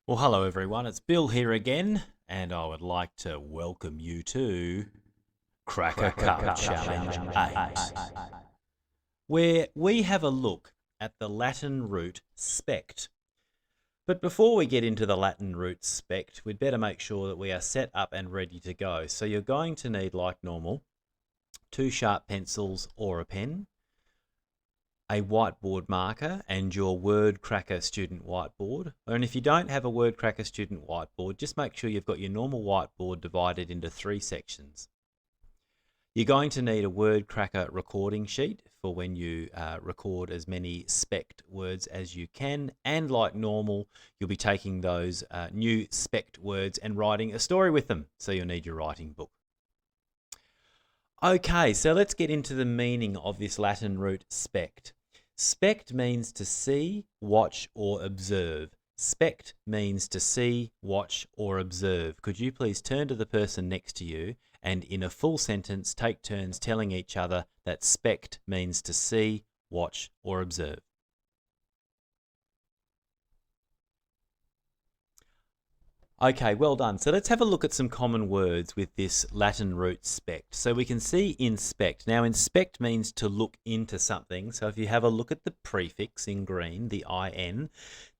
Well, hello everyone, it's Bill here again, and I would like to welcome you to Cracker Cup Challenge 8, where we have a look at the Latin root spect. But before we get into the Latin root spect, we'd better make sure that we are set up and ready to go. So you're going to need, like normal, 2 sharp pencils or a pen, a whiteboard marker and your Word Cracker student whiteboard. And if you don't have a Word Cracker student whiteboard, just make sure you've got your normal whiteboard divided into 3 sections. You're going to need a Word Cracker recording sheet for when you record as many spect words as you can. And like normal, you'll be taking those new spect words and writing a story with them. So you'll need your writing book. Okay, so let's get into the meaning of this Latin root spect. Spect means to see, watch, or observe. Spect means to see, watch, or observe. Could you please turn to the person next to you and in a full sentence take turns telling each other that spect means to see, watch, or observe? Okay, well done. So let's have a look at some common words with this Latin root spect. So we can see inspect. Now inspect means to look into something. So if you have a look at the prefix in green, the in,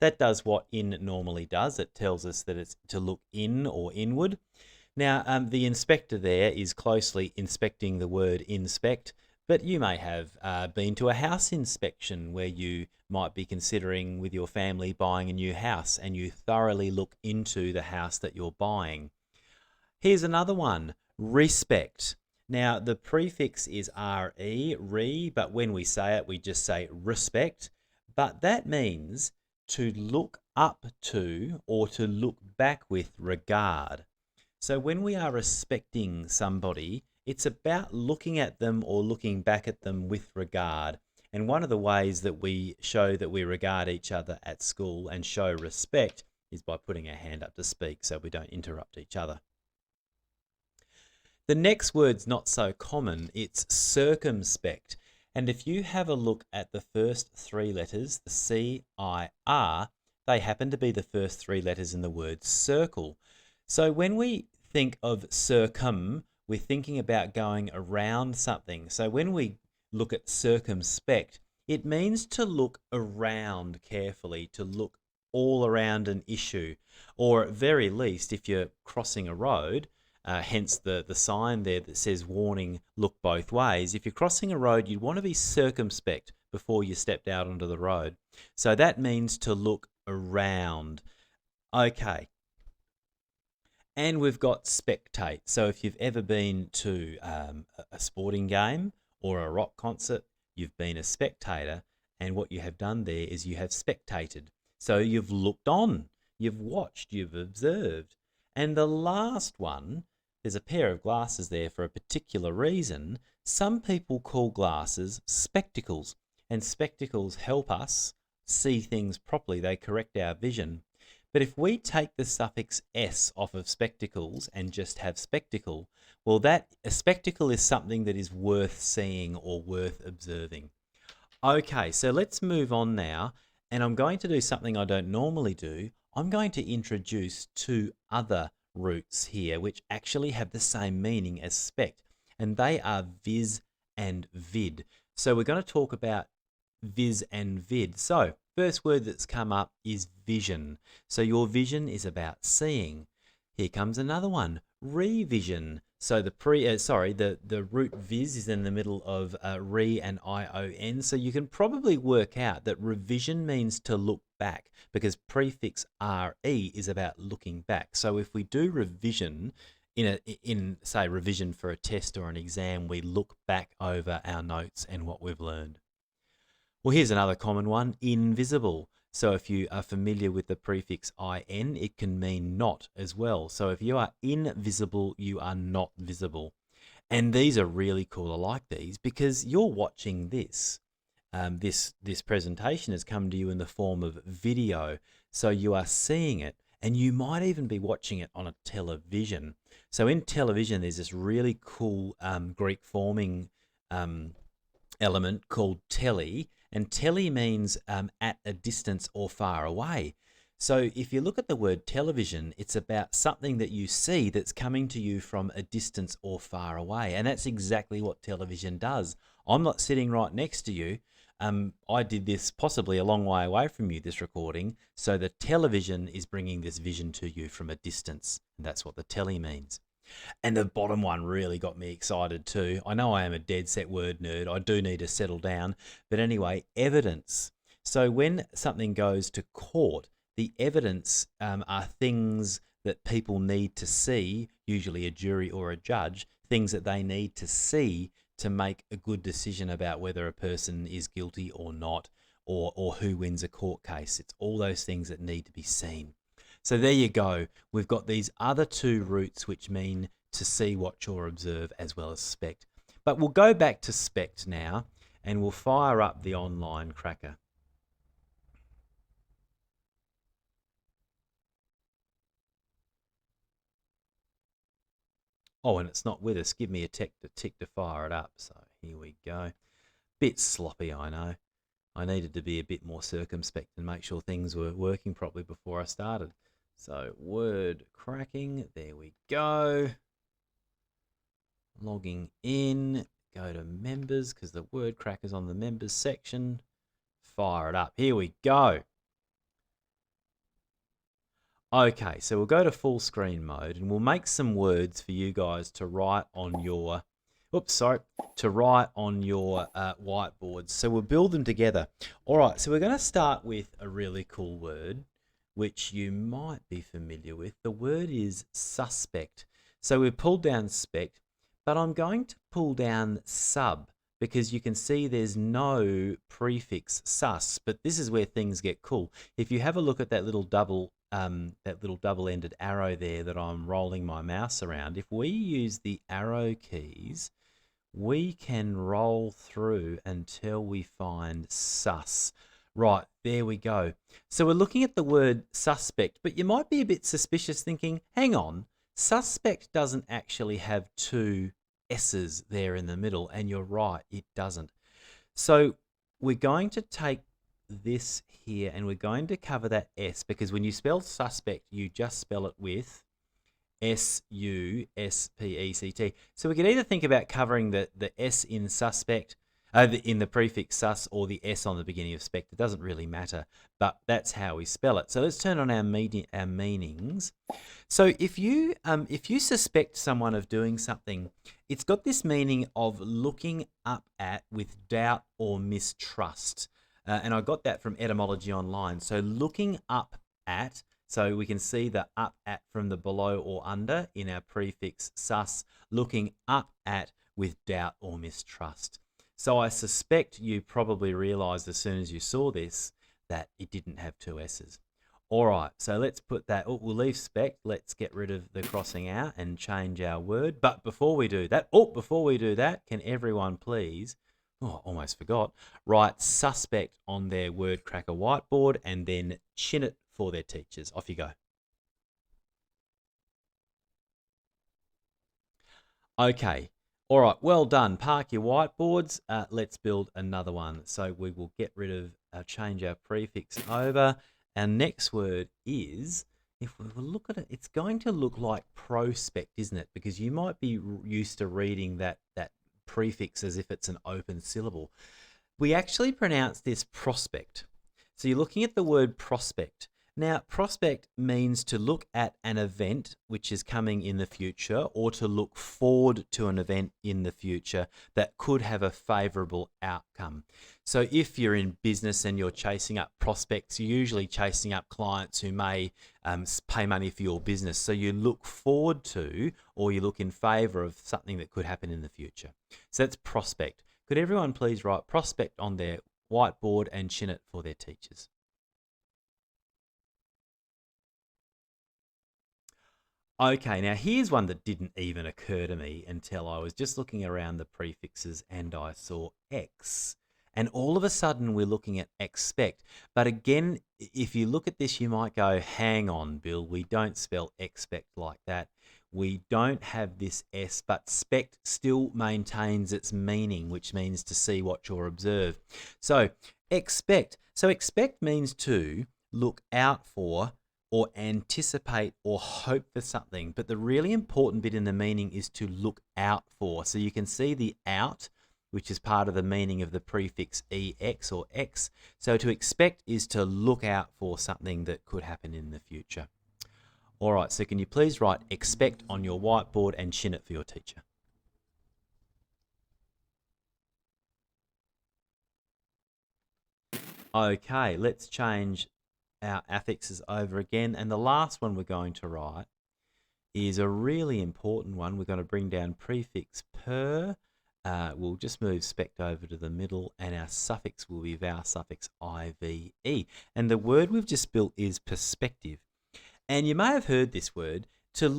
that does what in normally does. It tells us that it's to look in or inward. Now the inspector there is closely inspecting the word inspect. But you may have been to a house inspection where you might be considering with your family buying a new house and you thoroughly look into the house that you're buying. Here's another one, respect. Now the prefix is re, but when we say it, we just say respect. But that means to look up to or to look back with regard. So when we are respecting somebody, it's about looking at them or looking back at them with regard. And one of the ways that we show that we regard each other at school and show respect is by putting our hand up to speak so we don't interrupt each other. The next word's not so common, it's circumspect. And if you have a look at the first 3 letters, the C-I-R, they happen to be the first 3 letters in the word circle. So when we think of circum, we're thinking about going around something. So when we look at circumspect, it means to look around carefully, to look all around an issue, or at very least, if you're crossing a road, hence the sign there that says warning, look both ways. If you're crossing a road, you'd want to be circumspect before you stepped out onto the road. So that means to look around. Okay. And we've got spectate. So if you've ever been to a sporting game or a rock concert, you've been a spectator. And what you have done there is you have spectated. So you've looked on, you've watched, you've observed. And the last one, there's a pair of glasses there for a particular reason. Some people call glasses spectacles. And spectacles help us see things properly. They correct our vision. But if we take the suffix s off of spectacles and just have spectacle, well, a spectacle is something that is worth seeing or worth observing. Okay, so let's move on now, and I'm going to do something I don't normally do. I'm going to introduce 2 other roots here, which actually have the same meaning as spect, and they are vis and vid. So we're going to talk about vis and vid. So first word that's come up is vision. So your vision is about seeing. Here comes another one, revision. So the root vis is in the middle of re and ion. So you can probably work out that revision means to look back because prefix re is about looking back. So if we do revision say revision for a test or an exam, we look back over our notes and what we've learned. Well, here's another common one, invisible. So if you are familiar with the prefix in, it can mean not as well. So if you are invisible, you are not visible. And these are really cool. I like these because you're watching this. This presentation has come to you in the form of video. So you are seeing it, and you might even be watching it on a television. So in television, there's this really cool Greek forming element called tele, and tele means at a distance or far away. So if you look at the word television, it's about something that you see that's coming to you from a distance or far away. And that's exactly what television does. I'm not sitting right next to you. I did this possibly a long way away from you, this recording. So the television is bringing this vision to you from a distance. And that's what the telly means. And the bottom one really got me excited too. I know I am a dead set word nerd. I do need to settle down. But anyway, evidence. So when something goes to court, the evidence are things that people need to see, usually a jury or a judge, things that they need to see to make a good decision about whether a person is guilty or not, or who wins a court case. It's all those things that need to be seen. So there you go. We've got these other two roots which mean to see, watch, or observe, as well as spect. But we'll go back to spect now, and we'll fire up the online cracker. Oh, and it's not with us. Give me a tick to fire it up. So here we go. Bit sloppy, I know. I needed to be a bit more circumspect and make sure things were working properly before I started. So word cracking, there we go. Logging in, go to members because the word cracker's on the members section. Fire it up. Here we go. Okay, so we'll go to full screen mode and we'll make some words for you guys to write on your, whiteboards. So we'll build them together. All right, so we're going to start with a really cool word, which you might be familiar with. The word is suspect. So we've pulled down spect, but I'm going to pull down sub because you can see there's no prefix sus, but this is where things get cool. If you have a look at that little double-ended arrow there that I'm rolling my mouse around, if we use the arrow keys, we can roll through until we find sus. Right, there we go. So we're looking at the word suspect, but you might be a bit suspicious thinking, hang on, suspect doesn't actually have two S's there in the middle, and you're right, it doesn't. So we're going to take this here and we're going to cover that S, because when you spell suspect, you just spell it with S-U-S-P-E-C-T. So we could either think about covering the S in suspect, in the prefix sus, or the S on the beginning of spect. It doesn't really matter, but that's how we spell it. So let's turn on our meanings. So if you suspect someone of doing something, it's got this meaning of looking up at with doubt or mistrust. And I got that from Etymology Online. So looking up at, so we can see the up at from the below or under in our prefix sus, looking up at with doubt or mistrust. So I suspect you probably realized as soon as you saw this that it didn't have two S's. All right, so let's put that, we'll leave spect. Let's get rid of the crossing out and change our word. But before we do that, can everyone please, almost forgot, write suspect on their word cracker whiteboard and then chin it for their teachers. Off you go. Okay. All right, well done. Park your whiteboards. Let's build another one. So we will get rid of, change our prefix over. Our next word is, if we look at it, it's going to look like prospect, isn't it? Because you might be used to reading that prefix as if it's an open syllable. We actually pronounce this prospect. So you're looking at the word prospect. Now, prospect means to look at an event which is coming in the future, or to look forward to an event in the future that could have a favorable outcome. So if you're in business and you're chasing up prospects, you're usually chasing up clients who may pay money for your business. So you look forward to, or you look in favor of something that could happen in the future. So that's prospect. Could everyone please write prospect on their whiteboard and chin it for their teachers? Okay, now here's one that didn't even occur to me until I was just looking around the prefixes and I saw X. And all of a sudden we're looking at expect. But again, if you look at this, you might go, hang on, Bill, we don't spell expect like that. We don't have this S, but spect still maintains its meaning, which means to see, watch, or observe. So expect. So expect means to look out for, or anticipate or hope for something. But the really important bit in the meaning is to look out for. So you can see the out, which is part of the meaning of the prefix ex or x. So to expect is to look out for something that could happen in the future. All right, so can you please write expect on your whiteboard and chin it for your teacher? Okay, let's change our affixes over again. And the last one we're going to write is a really important one. We're going to bring down prefix per. We'll just move spect over to the middle, and our suffix will be vowel suffix IVE. And the word we've just built is perspective. And you may have heard this word. To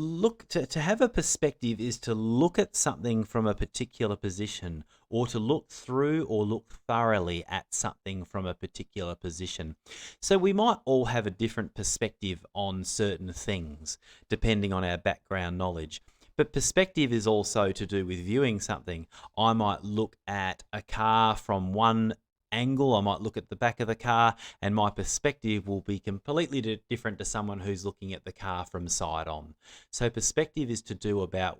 have a perspective is to look at something from a particular position, or to look through or look thoroughly at something from a particular position. So we might all have a different perspective on certain things, depending on our background knowledge. But perspective is also to do with viewing something. I might look at a car from one angle, I might look at the back of the car, and my perspective will be completely different to someone who's looking at the car from side on. So perspective is to do about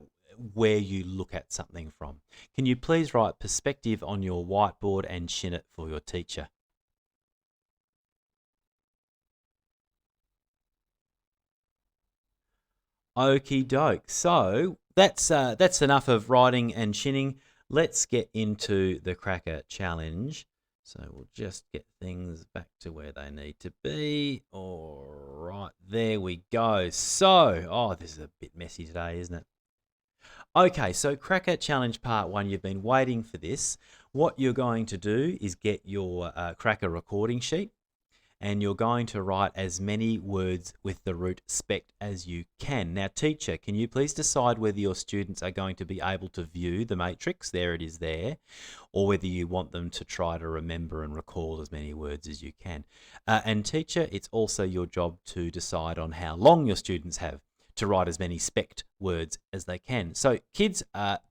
where you look at something from. Can you please write perspective on your whiteboard and chin it for your teacher? Okie doke. So that's enough of writing and chinning. Let's get into the cracker challenge. So we'll just get things back to where they need to be. All right, there we go. So, this is a bit messy today, isn't it? Okay, so cracker challenge part 1, you've been waiting for this. What you're going to do is get your cracker recording sheet, and you're going to write as many words with the root spect as you can. Now, teacher, can you please decide whether your students are going to be able to view the matrix, there it is there, or whether you want them to try to remember and recall as many words as you can. And teacher, it's also your job to decide on how long your students have to write as many spect words as they can. So kids,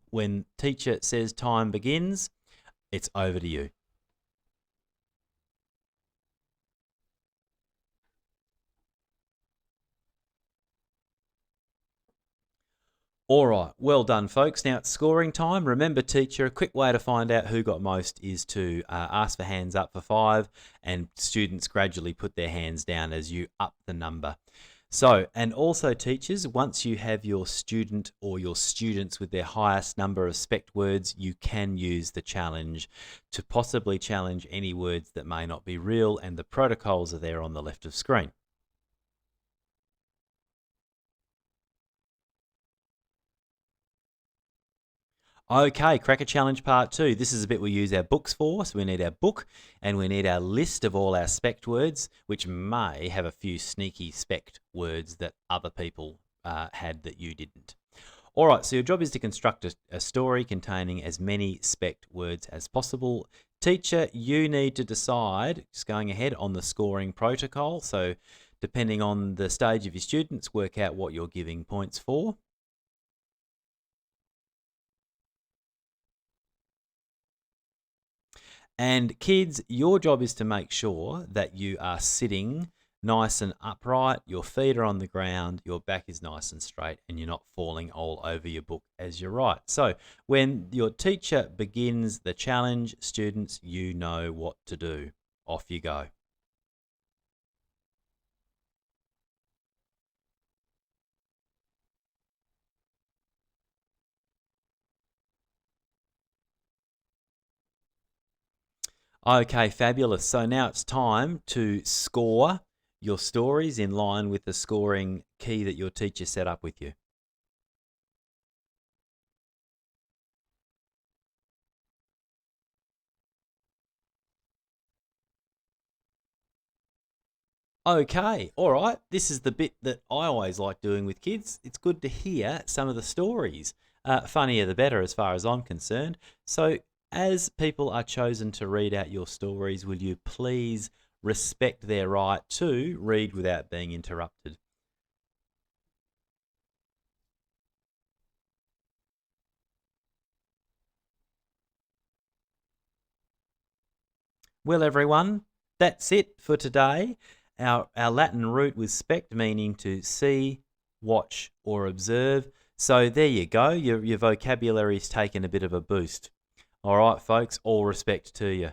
when teacher says time begins, it's over to you. All right, well done, folks. Now it's scoring time. Remember, teacher, a quick way to find out who got most is to ask for hands up for 5, and students gradually put their hands down as you up the number. So, and also teachers, once you have your student or your students with their highest number of spect words, you can use the challenge to possibly challenge any words that may not be real, and the protocols are there on the left of screen. Okay, Cracker Challenge Part 2. This is a bit we use our books for. So we need our book and we need our list of all our spect words, which may have a few sneaky spect words that other people had that you didn't. All right, so your job is to construct a story containing as many spect words as possible. Teacher, you need to decide, just going ahead, on the scoring protocol. So depending on the stage of your students, work out what you're giving points for. And kids, your job is to make sure that you are sitting nice and upright, your feet are on the ground, your back is nice and straight, and you're not falling all over your book as you write. So when your teacher begins the challenge, students, you know what to do. Off you go. Okay, fabulous. So now it's time to score your stories in line with the scoring key that your teacher set up with you. Okay, all right. This is the bit that I always like doing with kids. It's good to hear some of the stories. Funnier the better, as far as I'm concerned. So, as people are chosen to read out your stories, will you please respect their right to read without being interrupted? Well, everyone, that's it for today. our Latin root was spect, meaning to see, watch, or observe. So there you go, your vocabulary's taken a bit of a boost. All right, folks, all respect to you.